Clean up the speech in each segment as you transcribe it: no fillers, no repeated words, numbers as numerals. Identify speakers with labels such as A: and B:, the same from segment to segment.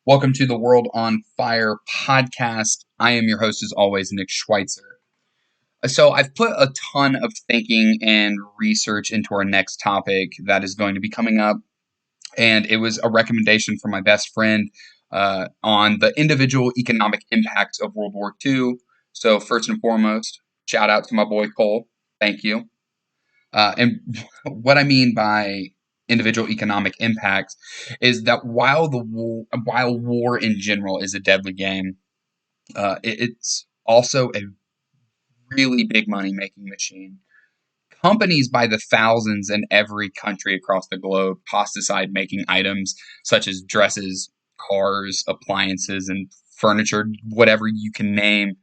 A: Welcome to the World on Fire podcast. I am your host, as always, Nick Schweitzer. So, I've put a ton of thinking and research into our next topic that is going to be coming up, and it was a recommendation from my best friend on the individual economic impacts of World War II. So, first and foremost, shout out to my boy Cole. Thank you. And what I mean by individual economic impacts is that while war in general is a deadly game, it's also a really big money making machine. Companies by the thousands in every country across the globe toss aside making items such as dresses, cars, appliances, and furniture, whatever you can name,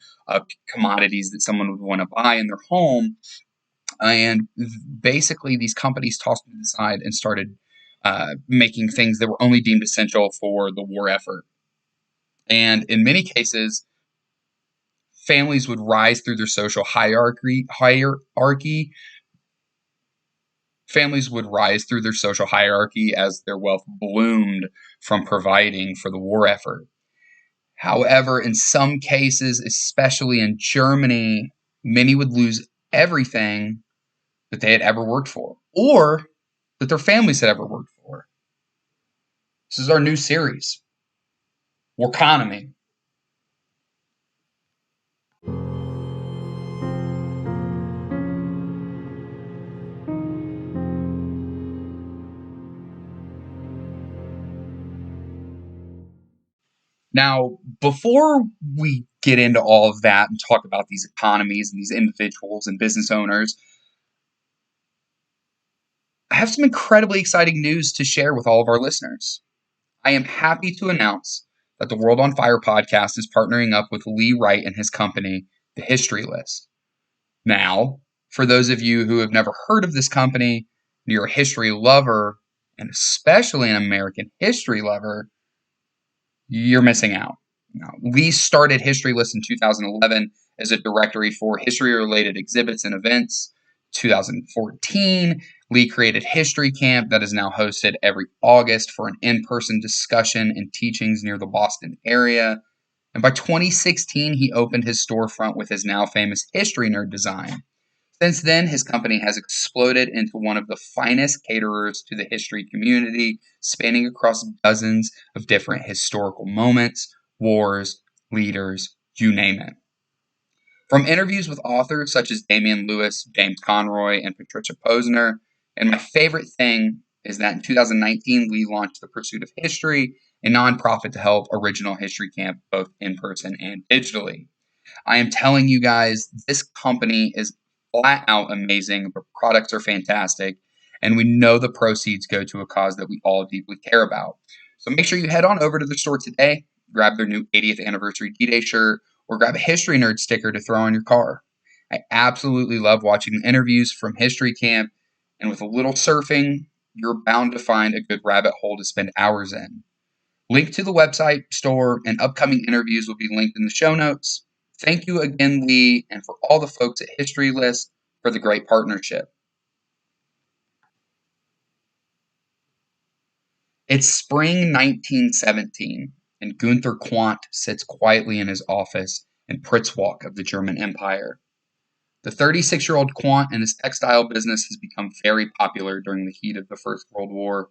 A: commodities that someone would want to buy in their home. And basically, these companies tossed them aside and started making things that were only deemed essential for the war effort. And in many cases, families would rise through their social hierarchy. Families would rise through their social hierarchy as their wealth bloomed from providing for the war effort. However, in some cases, especially in Germany, many would lose everything that they had ever worked for, or that their families had ever worked for. This is our new series, Warconomy. Now, before we get into all of that and talk about these economies and these individuals and business owners, I have some incredibly exciting news to share with all of our listeners. I am happy to announce that the World on Fire podcast is partnering up with Lee Wright and his company, The History List. Now, for those of you who have never heard of this company, and you're a history lover, and especially an American history lover, you're missing out. Now, Lee started History List in 2011 as a directory for history-related exhibits and events. 2014, Lee created History Camp that is now hosted every August for an in-person discussion and teachings near the Boston area. And by 2016, he opened his storefront with his now famous History Nerd design. Since then, his company has exploded into one of the finest caterers to the history community, spanning across dozens of different historical moments, wars, leaders, you name it. From interviews with authors such as Damian Lewis, James Conroy, and Patricia Posner, and my favorite thing is that in 2019, Lee launched The Pursuit of History, a nonprofit to help original history camp both in person and digitally. I am telling you guys, this company is flat out amazing. The products are fantastic, and we know the proceeds go to a cause that we all deeply care about. So make sure you head on over to the store today, grab their new 80th anniversary D-Day shirt, or grab a History Nerd sticker to throw on your car. I absolutely love watching the interviews from History Camp, and with a little surfing, you're bound to find a good rabbit hole to spend hours in. Link to the website, store, and upcoming interviews will be linked in the show notes. Thank you again, Lee, and for all the folks at History List for the great partnership. It's spring 1917, and Gunther Quandt sits quietly in his office in Pritzwalk of the German Empire. The 36-year-old Quandt and his textile business has become very popular during the heat of the First World War.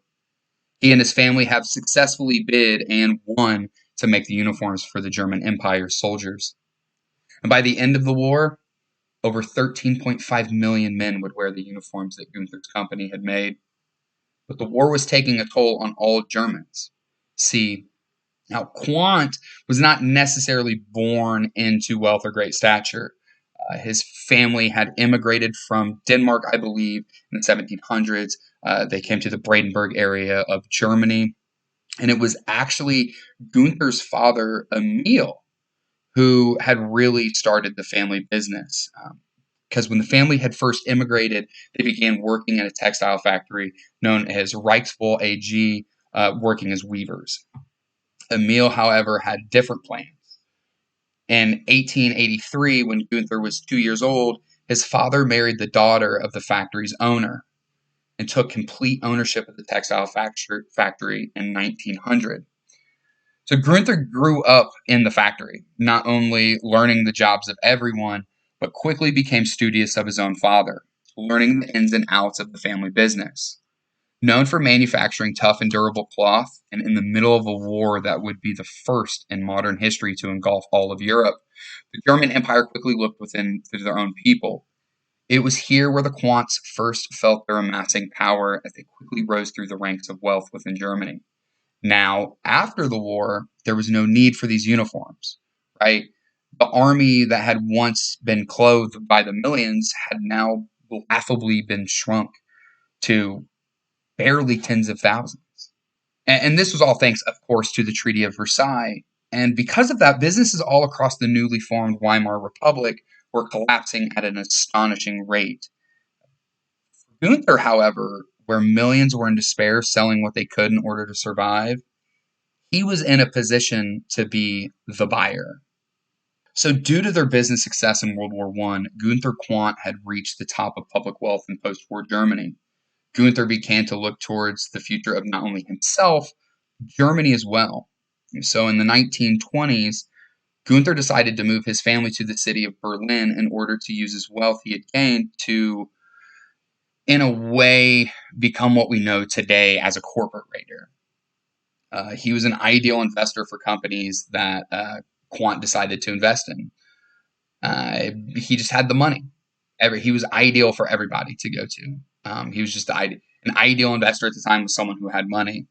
A: He and his family have successfully bid and won to make the uniforms for the German Empire soldiers. And by the end of the war, over 13.5 million men would wear the uniforms that Gunther's company had made. But the war was taking a toll on all Germans. See, now Quandt was not necessarily born into wealth or great stature. His family had immigrated from Denmark, I believe, in the 1700s. They came to the Brandenburg area of Germany. And it was actually Gunther's father, Emil, who had really started the family business. Because when the family had first immigrated, they began working in a textile factory known as Reichswohl AG, working as weavers. Emil, however, had different plans. In 1883, when Gunther was 2 years old, his father married the daughter of the factory's owner and took complete ownership of the textile factory in 1900. So Gunther grew up in the factory, not only learning the jobs of everyone, but quickly became studious of his own father, learning the ins and outs of the family business. Known for manufacturing tough and durable cloth, and in the middle of a war that would be the first in modern history to engulf all of Europe, the German Empire quickly looked within to their own people. It was here where the Quandts first felt their amassing power as they quickly rose through the ranks of wealth within Germany. Now, after the war, there was no need for these uniforms, right? The army that had once been clothed by the millions had now laughably been shrunk to barely tens of thousands. And this was all thanks, of course, to the Treaty of Versailles. And because of that, businesses all across the newly formed Weimar Republic were collapsing at an astonishing rate. Gunther, however, where millions were in despair selling what they could in order to survive, he was in a position to be the buyer. So, due to their business success in World War I, Gunther Quandt had reached the top of public wealth in post war Germany. Gunther began to look towards the future of not only himself, Germany as well. So, in the 1920s, Gunther decided to move his family to the city of Berlin in order to use his wealth he had gained to, in a way, become what we know today as a corporate raider. He was an ideal investor for companies that Quandt decided to invest in. He just had the money. He was ideal for everybody to go to. He was just an ideal investor at the time, was someone who had money.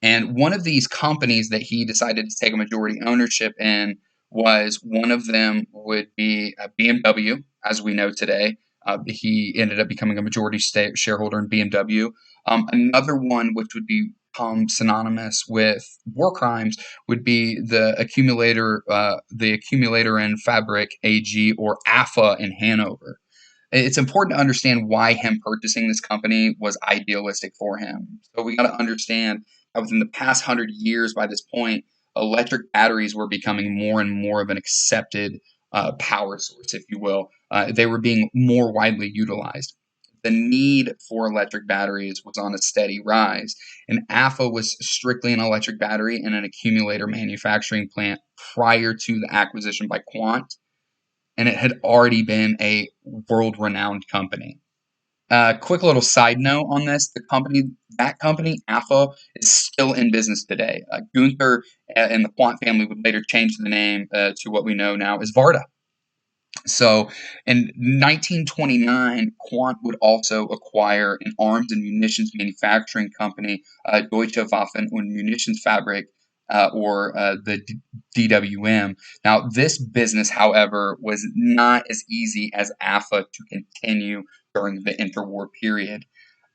A: And one of these companies that he decided to take a majority ownership in was, one of them would be BMW, as we know today. He ended up becoming a majority shareholder in BMW. Another one, which would become synonymous with war crimes, would be the accumulator in Fabric AG, or AFA, in Hanover. It's important to understand why him purchasing this company was idealistic for him. So we got to understand that within the past 100 years, by this point, electric batteries were becoming more and more of an accepted power source, if you will. They were being more widely utilized. The need for electric batteries was on a steady rise, and AFA was strictly an electric battery and an accumulator manufacturing plant prior to the acquisition by Quandt, and it had already been a world-renowned company. Quick little side note on this: that company, AFA, is still in business today. Gunther and the Quandt family would later change the name to what we know now as Varda. So, in 1929, Quandt would also acquire an arms and munitions manufacturing company, Deutsche Waffen- und Munitionsfabrik, or the DWM. Now, this business, however, was not as easy as AFA to continue during the interwar period.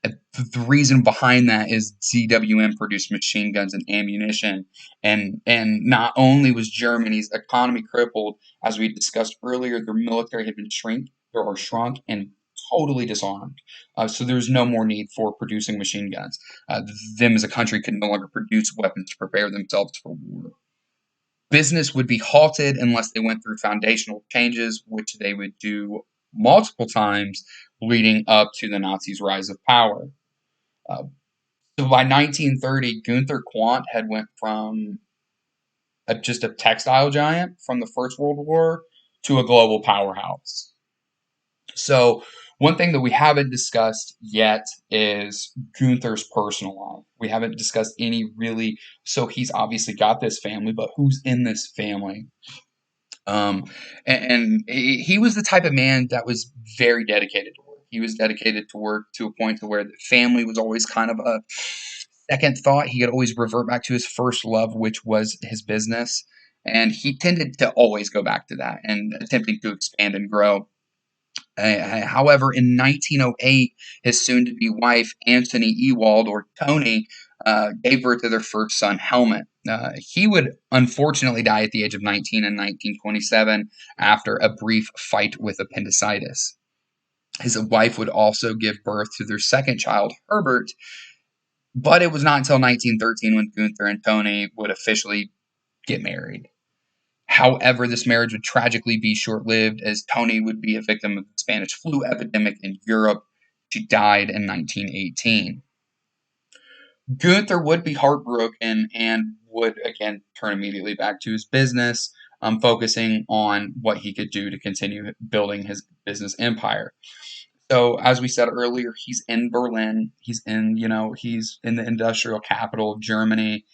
A: The reason behind that is DWM produced machine guns and ammunition, and not only was Germany's economy crippled, as we discussed earlier, their military had been shrunk and totally disarmed. So there's no more need for producing machine guns. Them as a country could no longer produce weapons to prepare themselves for war. Business would be halted unless they went through foundational changes, which they would do multiple times leading up to the Nazis' rise of power. Uh, so by 1930, Gunther Quandt had went from just a textile giant from the First World War to a global powerhouse. So one thing that we haven't discussed yet is Gunther's personal life. We haven't discussed any really. So he's obviously got this family, but who's in this family? And he was the type of man that was very dedicated to work. He was dedicated to work to a point to where the family was always kind of a second thought. He could always revert back to his first love, which was his business. And he tended to always go back to that and attempting to expand and grow. However, in 1908, his soon-to-be wife, Anthony Ewald, or Tony, gave birth to their first son, Helmut. He would unfortunately die at the age of 19 in 1927 after a brief fight with appendicitis. His wife would also give birth to their second child, Herbert, but it was not until 1913 when Gunther and Tony would officially get married. However, this marriage would tragically be short-lived, as Tony would be a victim of the Spanish flu epidemic in Europe. She died in 1918. Gunther would be heartbroken and would again turn immediately back to his business, focusing on what he could do to continue building his business empire. So, as we said earlier, he's in Berlin. He's in the industrial capital of Germany,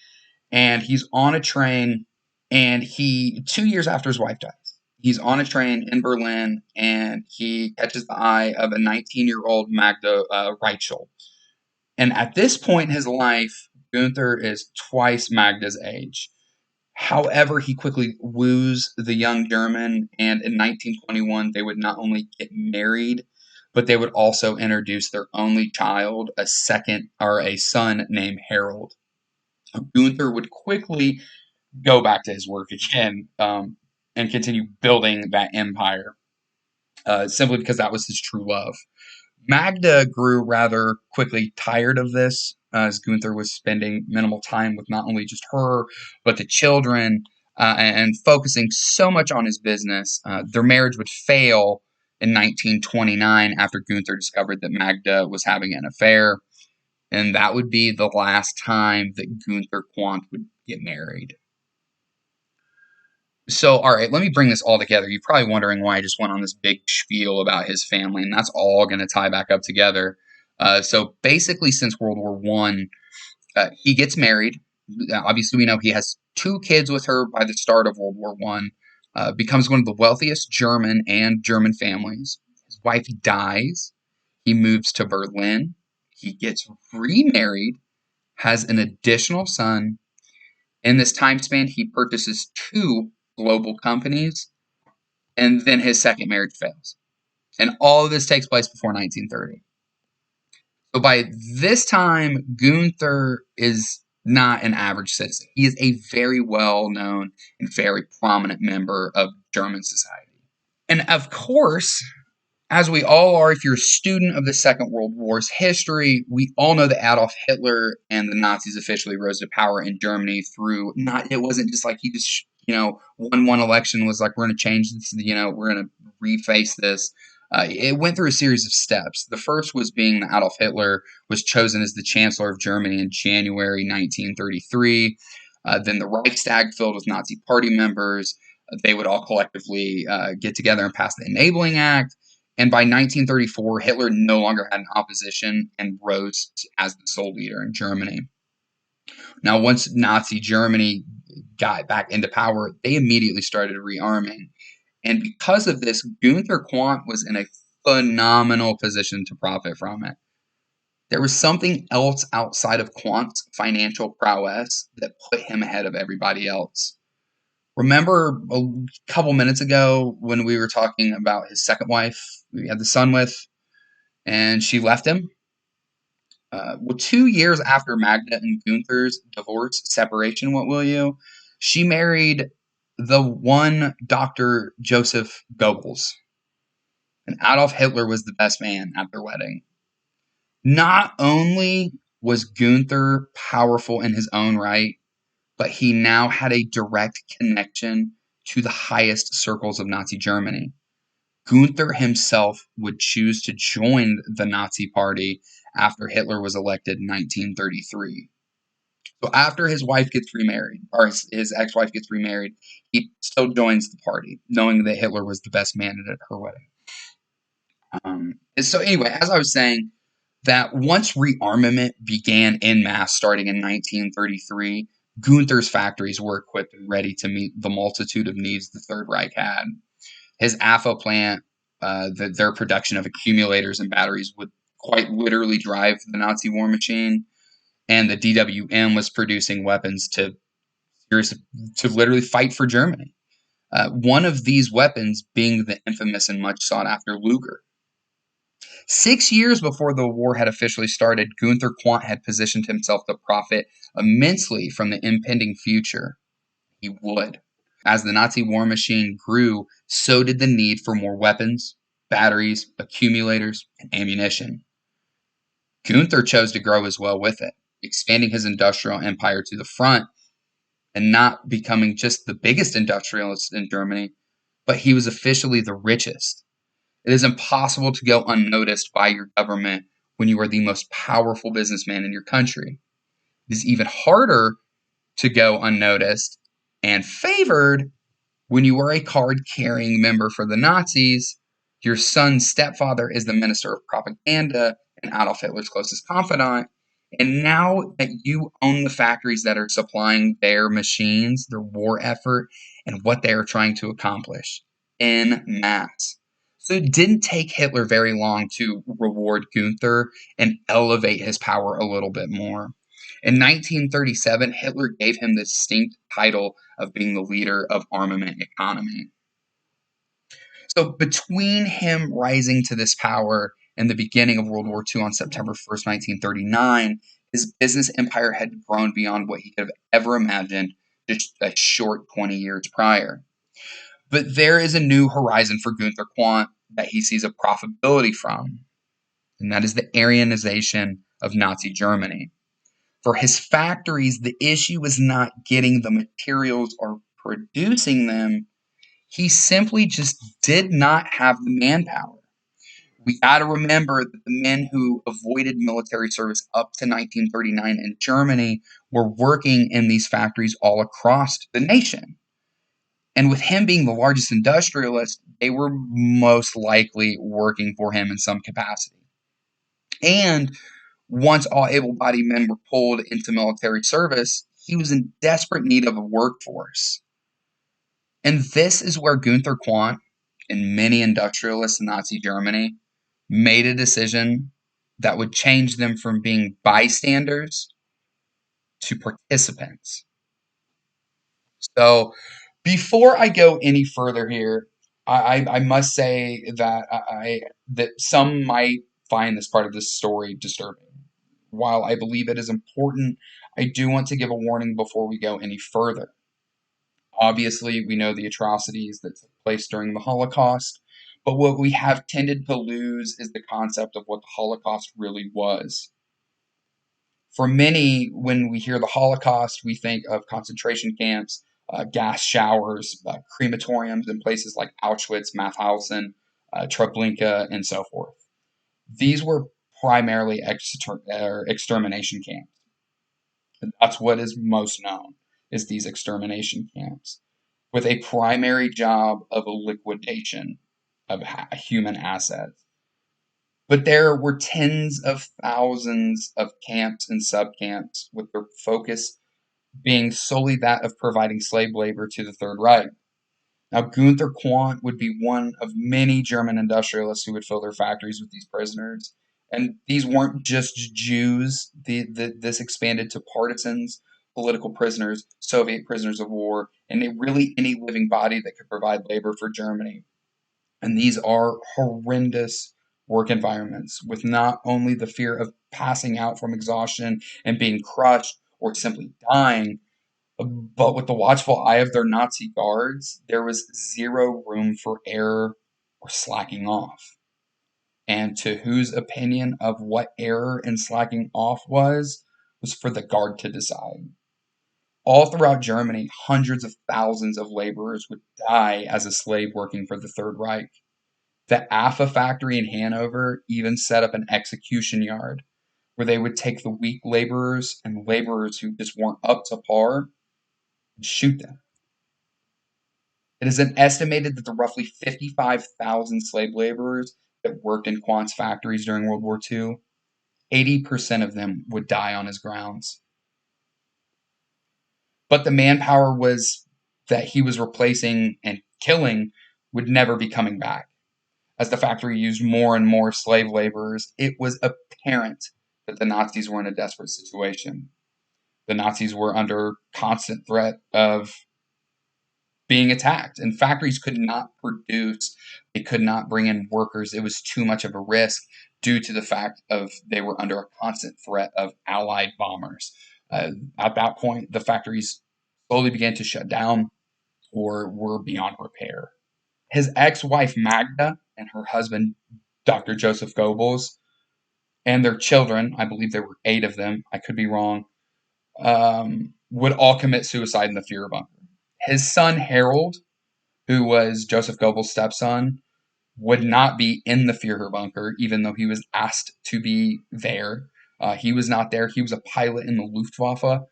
A: and he's on a train. And 2 years after his wife dies, he's on a train in Berlin, and he catches the eye of a 19-year-old Magda Reichel. And at this point in his life, Gunther is twice Magda's age. However, he quickly woos the young German, and in 1921, they would not only get married, but they would also introduce their only child, a son named Harold. Gunther would quickly go back to his work again, and continue building that empire, simply because that was his true love. Magda grew rather quickly tired of this, as Gunther was spending minimal time with not only just her, but the children, and focusing so much on his business. Their marriage would fail in 1929 after Gunther discovered that Magda was having an affair, and that would be the last time that Gunther Quandt would get married. So, all right, let me bring this all together. You're probably wondering why I just went on this big spiel about his family, and that's all going to tie back up together. So, basically, since World War One, he gets married. Obviously, we know he has 2 kids with her by the start of World War One. Becomes one of the wealthiest German families. His wife dies. He moves to Berlin. He gets remarried, has an additional son. In this time span, he purchases 2 global companies, and then his second marriage fails. And all of this takes place before 1930. So by this time, Gunther is not an average citizen. He is a very well-known and very prominent member of German society. And of course, as we all are, if you're a student of the Second World War's history, we all know that Adolf Hitler and the Nazis officially rose to power in Germany it wasn't just like he just, won one election, was like, we're going to change this, we're going to reface this. It went through a series of steps. The first was being that Adolf Hitler was chosen as the Chancellor of Germany in January 1933. Then the Reichstag filled with Nazi party members. They would all collectively get together and pass the Enabling Act. And by 1934, Hitler no longer had an opposition and rose as the sole leader in Germany. Now, once Nazi Germany got back into power, they immediately started rearming. And because of this, Gunther Quandt was in a phenomenal position to profit from it. There was something else outside of Quandt's financial prowess that put him ahead of everybody else. Remember a couple minutes ago when we were talking about his second wife he had the son with, and she left him? 2 years after Magda and Gunther's separation, what will you? She married the one Dr. Joseph Goebbels. And Adolf Hitler was the best man at their wedding. Not only was Gunther powerful in his own right, but he now had a direct connection to the highest circles of Nazi Germany. Gunther himself would choose to join the Nazi Party after Hitler was elected in 1933. So after his wife gets remarried, or his ex-wife gets remarried, he still joins the party, knowing that Hitler was the best man at her wedding. So anyway, as I was saying, that once rearmament began en masse starting in 1933, Gunther's factories were equipped and ready to meet the multitude of needs the Third Reich had. His AFA plant, their production of accumulators and batteries would quite literally drive the Nazi war machine, and the DWM was producing weapons to literally fight for Germany. One of these weapons being the infamous and much sought after Luger. 6 years before the war had officially started, Gunther Quandt had positioned himself to profit immensely from the impending future. He would. As the Nazi war machine grew, so did the need for more weapons, batteries, accumulators, and ammunition. Gunther chose to grow as well with it, expanding his industrial empire to the front and not becoming just the biggest industrialist in Germany, but he was officially the richest. It is impossible to go unnoticed by your government when you are the most powerful businessman in your country. It is even harder to go unnoticed and favored when you were a card-carrying member for the Nazis. Your son's stepfather is the minister of propaganda and Adolf Hitler's closest confidant. And now that you own the factories that are supplying their machines, their war effort, and what they are trying to accomplish en masse. So it didn't take Hitler very long to reward Gunther and elevate his power a little bit more. In 1937, Hitler gave him the distinct title of being the leader of armament economy. So between him rising to this power and the beginning of World War II on September 1st, 1939, his business empire had grown beyond what he could have ever imagined just a short 20 years prior. But there is a new horizon for Gunther Quandt that he sees a profitability from, and that is the Aryanization of Nazi Germany. For his factories, the issue was not getting the materials or producing them. He simply just did not have the manpower. We got to remember that the men who avoided military service up to 1939 in Germany were working in these factories all across the nation. And with him being the largest industrialist, they were most likely working for him in some capacity. And once all able-bodied men were pulled into military service, he was in desperate need of a workforce. And this is where Gunther Quandt and many industrialists in Nazi Germany made a decision that would change them from being bystanders to participants. So before I go any further here, I must say that that some might find this part of this story disturbing. While I believe it is important, I do want to give a warning before we go any further. Obviously, we know the atrocities that took place during the Holocaust, but what we have tended to lose is the concept of what the Holocaust really was. For many, when we hear the Holocaust, we think of concentration camps, gas showers, crematoriums in places like Auschwitz, Mauthausen, Treblinka, and so forth. These were primarily extermination camps. And that's what is most known, is these extermination camps, with a primary job of a liquidation of human assets. But there were tens of thousands of camps and subcamps, with their focus being solely that of providing slave labor to the Third Reich. Now, Gunther Quandt would be one of many German industrialists who would fill their factories with these prisoners. And these weren't just Jews. This expanded to partisans, political prisoners, Soviet prisoners of war, and really any living body that could provide labor for Germany. And these are horrendous work environments with not only the fear of passing out from exhaustion and being crushed or simply dying, but with the watchful eye of their Nazi guards, there was zero room for error or slacking off. And to whose opinion of what error and slacking off was for the guard to decide. All throughout Germany, hundreds of thousands of laborers would die as a slave working for the Third Reich. The AFA factory in Hanover even set up an execution yard where they would take the weak laborers and laborers who just weren't up to par and shoot them. It is estimated that the roughly 55,000 slave laborers that worked in Quandt's factories during World War II, 80% of them would die on his grounds. But the manpower that he was replacing and killing would never be coming back. As the factory used more and more slave laborers, it was apparent that the Nazis were in a desperate situation. The Nazis were under constant threat of being attacked, and factories could not produce. They could not bring in workers. It was too much of a risk due to the fact of they were under a constant threat of Allied bombers. At that point, the factories slowly began to shut down or were beyond repair. His ex-wife Magda and her husband Dr. Joseph Goebbels and their children, I believe there were 8 of them, I could be wrong, would all commit suicide in the Führer bunker. His son Harold, who was Joseph Goebbels' stepson, would not be in the Führer bunker, even though he was asked to be there. He was not there. He was a pilot in the Luftwaffe,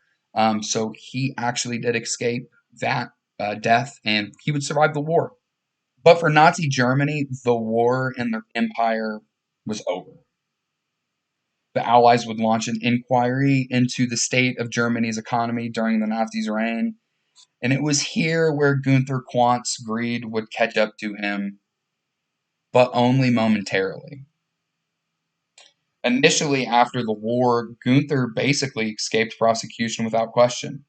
A: So he actually did escape that death, and he would survive the war. But for Nazi Germany, the war in their empire was over. The Allies would launch an inquiry into the state of Germany's economy during the Nazis' reign, and it was here where Gunther Quandt's greed would catch up to him, but only momentarily. Initially, after the war, Gunther basically escaped prosecution without question.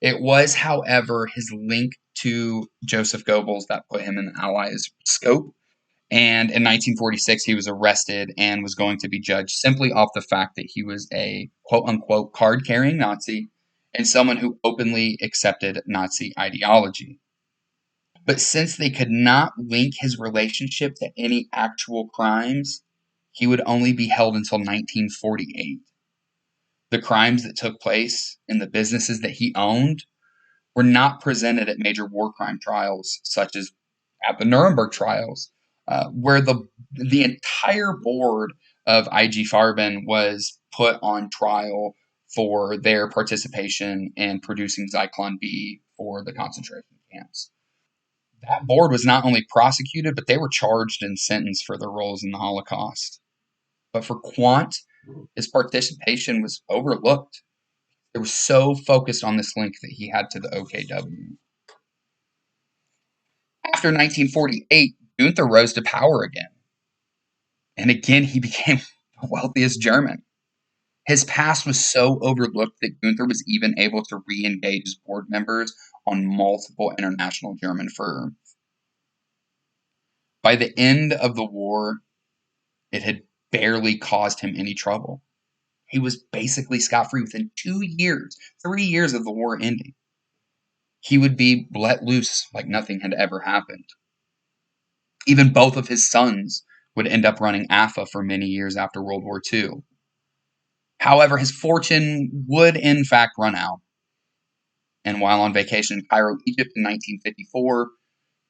A: It was, however, his link to Joseph Goebbels that put him in the Allies' scope. And in 1946, he was arrested and was going to be judged simply off the fact that he was a quote unquote card carrying Nazi and someone who openly accepted Nazi ideology. But since they could not link his relationship to any actual crimes, he would only be held until 1948. The crimes that took place in the businesses that he owned were not presented at major war crime trials, such as at the Nuremberg trials, where the entire board of IG Farben was put on trial for their participation in producing Zyklon B for the concentration camps. That board was not only prosecuted, but they were charged and sentenced for their roles in the Holocaust. But for Quandt, his participation was overlooked. They were so focused on this link that he had to the OKW. After 1948, Gunther rose to power again. And again, he became the wealthiest German. His past was so overlooked that Gunther was even able to re-engage his board members on multiple international German firms. By the end of the war, it had barely caused him any trouble. He was basically scot-free within 2 years, 3 years of the war ending. He would be let loose like nothing had ever happened. Even both of his sons would end up running AFA for many years after World War II. However, his fortune would in fact run out. And while on vacation in Cairo, Egypt in 1954,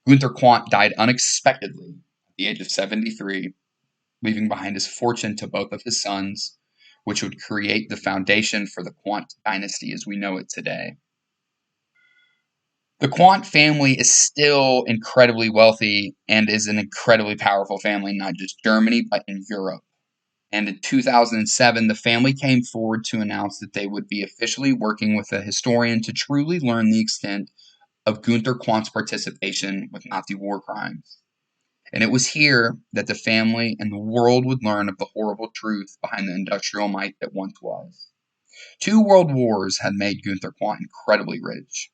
A: Gunther Quandt died unexpectedly at the age of 73, leaving behind his fortune to both of his sons, which would create the foundation for the Quandt dynasty as we know it today. The Quandt family is still incredibly wealthy and is an incredibly powerful family, not just Germany, but in Europe. And in 2007, the family came forward to announce that they would be officially working with a historian to truly learn the extent of Gunther Quandt's participation with Nazi war crimes. And it was here that the family and the world would learn of the horrible truth behind the industrial might that once was. 2 world wars had made Gunther Quandt incredibly rich.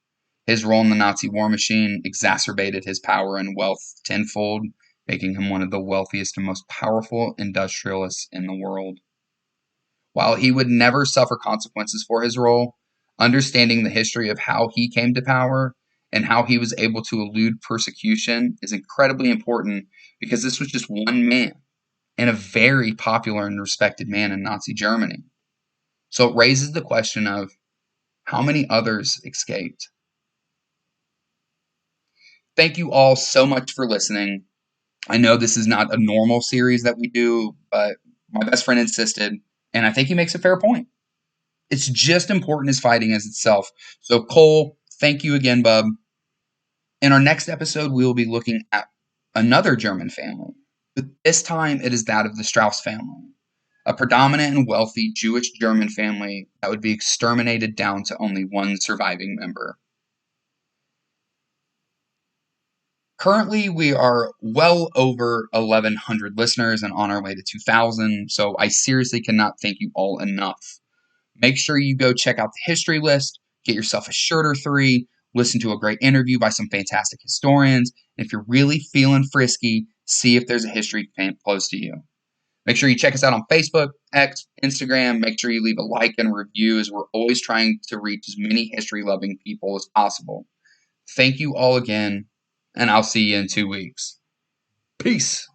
A: His role in the Nazi war machine exacerbated his power and wealth tenfold, making him one of the wealthiest and most powerful industrialists in the world. While he would never suffer consequences for his role, understanding the history of how he came to power and how he was able to elude persecution is incredibly important because this was just one man and a very popular and respected man in Nazi Germany. So it raises the question of how many others escaped. Thank you all so much for listening. I know this is not a normal series that we do, but my best friend insisted, and I think he makes a fair point. It's just important as fighting as itself. So, Cole, thank you again, bub. In our next episode, we will be looking at another German family, but this time it is that of the Strauss family, a predominant and wealthy Jewish German family that would be exterminated down to only one surviving member. Currently, we are well over 1,100 listeners and on our way to 2,000, so I seriously cannot thank you all enough. Make sure you go check out the history list, get yourself a shirt or 3, listen to a great interview by some fantastic historians, and if you're really feeling frisky, see if there's a history fan close to you. Make sure you check us out on Facebook, X, Instagram. Make sure you leave a like and review as we're always trying to reach as many history-loving people as possible. Thank you all again, and I'll see you in 2 weeks. Peace.